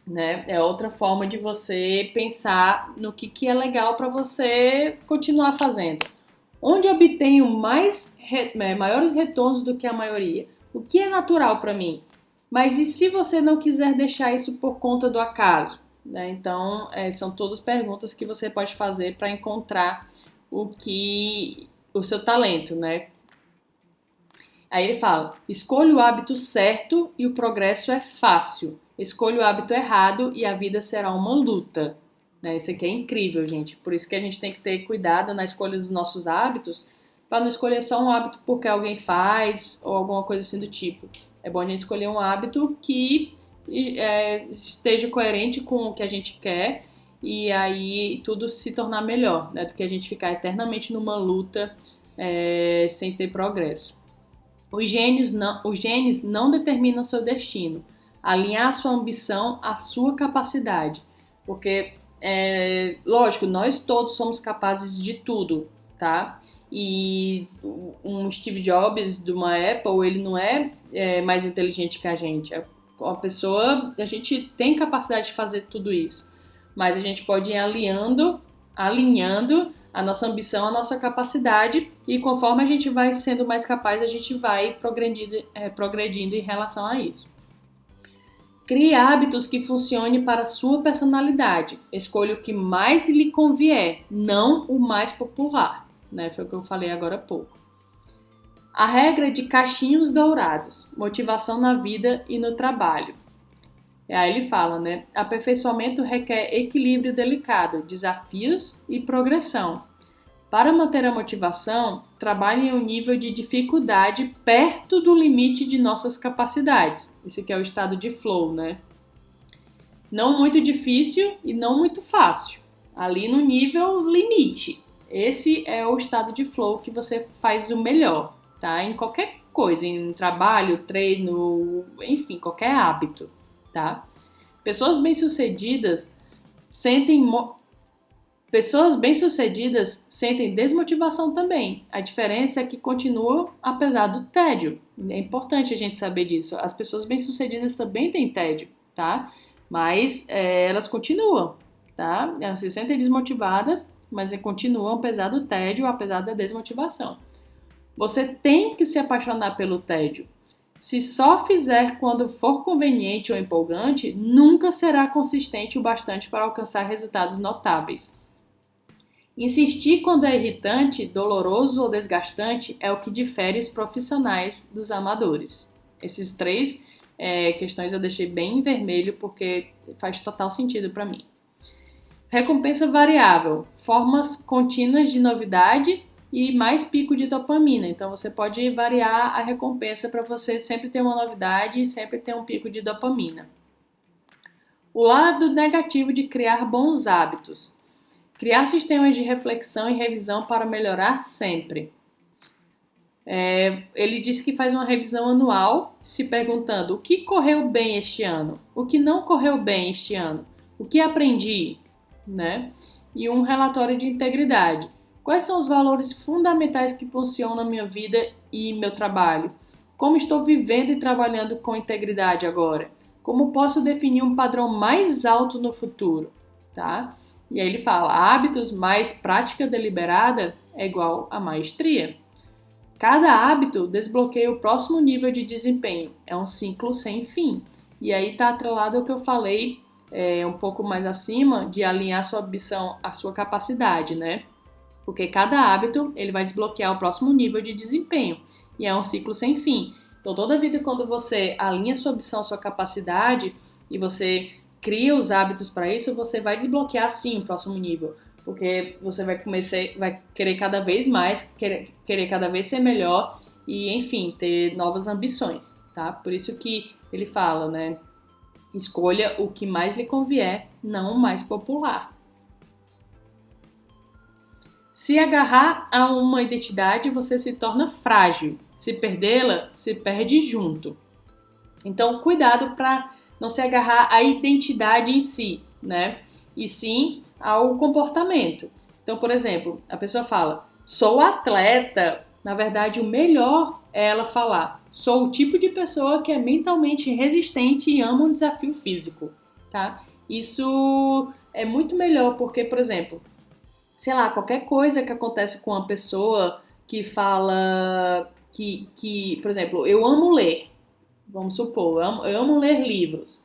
Né? É outra forma de você pensar no que é legal para você continuar fazendo. Onde obtenho maiores retornos do que a maioria? O que é natural para mim? Mas e se você não quiser deixar isso por conta do acaso? Né? Então, são todas perguntas que você pode fazer para encontrar o seu talento, né? Aí ele fala: escolha o hábito certo e o progresso é fácil. Escolha o hábito errado e a vida será uma luta. Né? Isso aqui é incrível, gente. Por isso que a gente tem que ter cuidado na escolha dos nossos hábitos, para não escolher só um hábito porque alguém faz ou alguma coisa assim do tipo. É bom a gente escolher um hábito que esteja coerente com o que a gente quer e aí tudo se tornar melhor, né? Do que a gente ficar eternamente numa luta sem ter progresso. Os genes não determinam seu destino. Alinhar a sua ambição à sua capacidade. Porque, lógico, nós todos somos capazes de tudo, tá? E um Steve Jobs de uma Apple, ele não é mais inteligente que a gente. A gente tem capacidade de fazer tudo isso. Mas a gente pode ir alinhando a nossa ambição, a nossa capacidade, e conforme a gente vai sendo mais capaz, a gente vai progredindo em relação a isso. Crie hábitos que funcionem para a sua personalidade. Escolha o que mais lhe convier, não o mais popular. Né? Foi o que eu falei agora há pouco. A regra de cachinhos dourados. Motivação na vida e no trabalho. Aí ele fala, né? Aperfeiçoamento requer equilíbrio delicado, desafios e progressão. Para manter a motivação, trabalhe em um nível de dificuldade perto do limite de nossas capacidades. Esse aqui é o estado de flow, né? Não muito difícil e não muito fácil. Ali no nível limite. Esse é o estado de flow que você faz o melhor, tá? Em qualquer coisa, em trabalho, treino, enfim, qualquer hábito, tá? Pessoas bem-sucedidas sentem desmotivação também. A diferença é que continuam apesar do tédio. É importante a gente saber disso. As pessoas bem-sucedidas também têm tédio, tá? Mas elas continuam, tá? Elas se sentem desmotivadas, mas continuam apesar do tédio, apesar da desmotivação. Você tem que se apaixonar pelo tédio. Se só fizer quando for conveniente ou empolgante, nunca será consistente o bastante para alcançar resultados notáveis. Insistir quando é irritante, doloroso ou desgastante é o que difere os profissionais dos amadores. Esses três questões eu deixei bem em vermelho porque faz total sentido para mim. Recompensa variável, formas contínuas de novidade e mais pico de dopamina. Então você pode variar a recompensa para você sempre ter uma novidade e sempre ter um pico de dopamina. O lado negativo de criar bons hábitos. Criar sistemas de reflexão e revisão para melhorar sempre. Ele disse que faz uma revisão anual, se perguntando o que correu bem este ano, o que não correu bem este ano, o que aprendi, né? E um relatório de integridade. Quais são os valores fundamentais que funcionam na minha vida e meu trabalho? Como estou vivendo e trabalhando com integridade agora? Como posso definir um padrão mais alto no futuro? Tá? E aí ele fala, hábitos mais prática deliberada é igual a maestria. Cada hábito desbloqueia o próximo nível de desempenho. É um ciclo sem fim. E aí está atrelado ao que eu falei um pouco mais acima, de alinhar sua ambição à sua capacidade, né? Porque cada hábito ele vai desbloquear o próximo nível de desempenho. E é um ciclo sem fim. Então, toda vida quando você alinha sua ambição à sua capacidade e você cria os hábitos para isso, você vai desbloquear sim o próximo nível. Porque você vai querer cada vez mais, querer cada vez ser melhor e, enfim, ter novas ambições, tá? Por isso que ele fala, né? Escolha o que mais lhe convier, não o mais popular. Se agarrar a uma identidade, você se torna frágil. Se perdê-la, se perde junto. Então, cuidado para não se agarrar à identidade em si, né? E sim ao comportamento. Então, por exemplo, a pessoa fala, sou atleta. Na verdade, o melhor é ela falar, sou o tipo de pessoa que é mentalmente resistente e ama um desafio físico, tá? Isso é muito melhor porque, por exemplo, sei lá, qualquer coisa que acontece com uma pessoa que fala que por exemplo, eu amo ler, vamos supor, eu amo ler livros.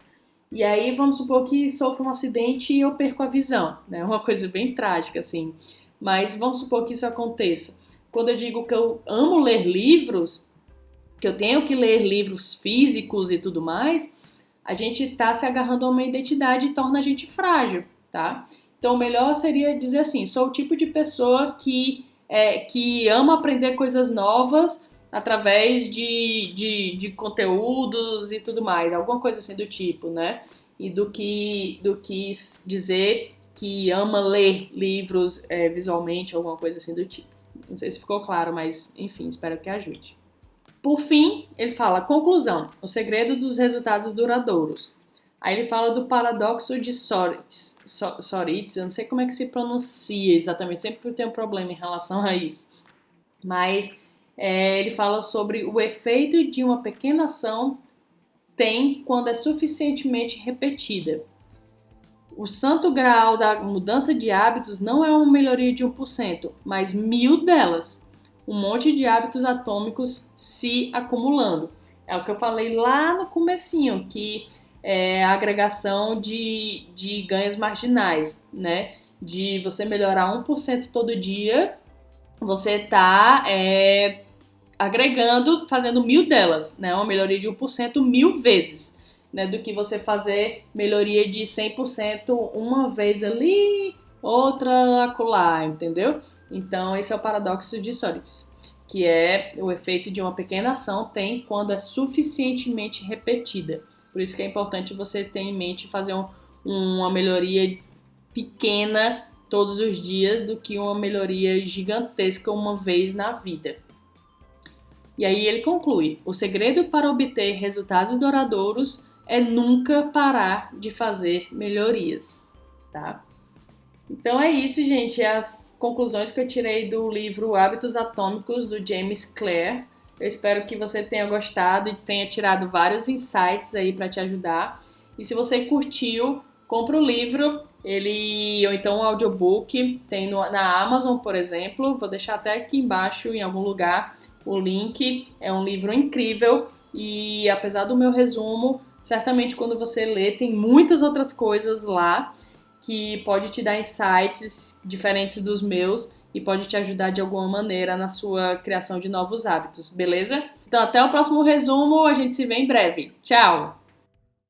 E aí, vamos supor que sofro um acidente e eu perco a visão, né? Uma coisa bem trágica, assim. Mas vamos supor que isso aconteça. Quando eu digo que eu amo ler livros, que eu tenho que ler livros físicos e tudo mais, a gente tá se agarrando a uma identidade e torna a gente frágil, tá? Então, o melhor seria dizer assim, sou o tipo de pessoa que ama aprender coisas novas através de conteúdos e tudo mais, alguma coisa assim do tipo, né? E do que dizer que ama ler livros visualmente, alguma coisa assim do tipo. Não sei se ficou claro, mas enfim, espero que ajude. Por fim, ele fala, conclusão, o segredo dos resultados duradouros. Aí ele fala do paradoxo de Sócrates, eu não sei como é que se pronuncia exatamente, sempre tem um problema em relação a isso. Mas ele fala sobre o efeito de uma pequena ação tem quando é suficientemente repetida. O santo graal da mudança de hábitos não é uma melhoria de 1%, mas 1000 delas. Um monte de hábitos atômicos se acumulando. É o que eu falei lá no comecinho, que é a agregação de ganhos marginais, né? De você melhorar 1% todo dia, você está agregando, fazendo 1000 delas, né? Uma melhoria de 1% 1000 vezes, né? Do que você fazer melhoria de 100% uma vez ali, outra acolá, entendeu? Então, esse é o paradoxo de Sócrates, que é o efeito de uma pequena ação tem quando é suficientemente repetida. Por isso que é importante você ter em mente fazer uma melhoria pequena todos os dias do que uma melhoria gigantesca uma vez na vida. E aí ele conclui: o segredo para obter resultados duradouros é nunca parar de fazer melhorias, tá? Então é isso, gente, as conclusões que eu tirei do livro Hábitos Atômicos, do James Clear. Eu espero que você tenha gostado e tenha tirado vários insights aí para te ajudar. E se você curtiu, compra o livro, ou então um audiobook, tem na Amazon, por exemplo. Vou deixar até aqui embaixo, em algum lugar, o link. É um livro incrível e, apesar do meu resumo, certamente quando você lê, tem muitas outras coisas lá que pode te dar insights diferentes dos meus e pode te ajudar de alguma maneira na sua criação de novos hábitos, beleza? Então até o próximo resumo, a gente se vê em breve. Tchau!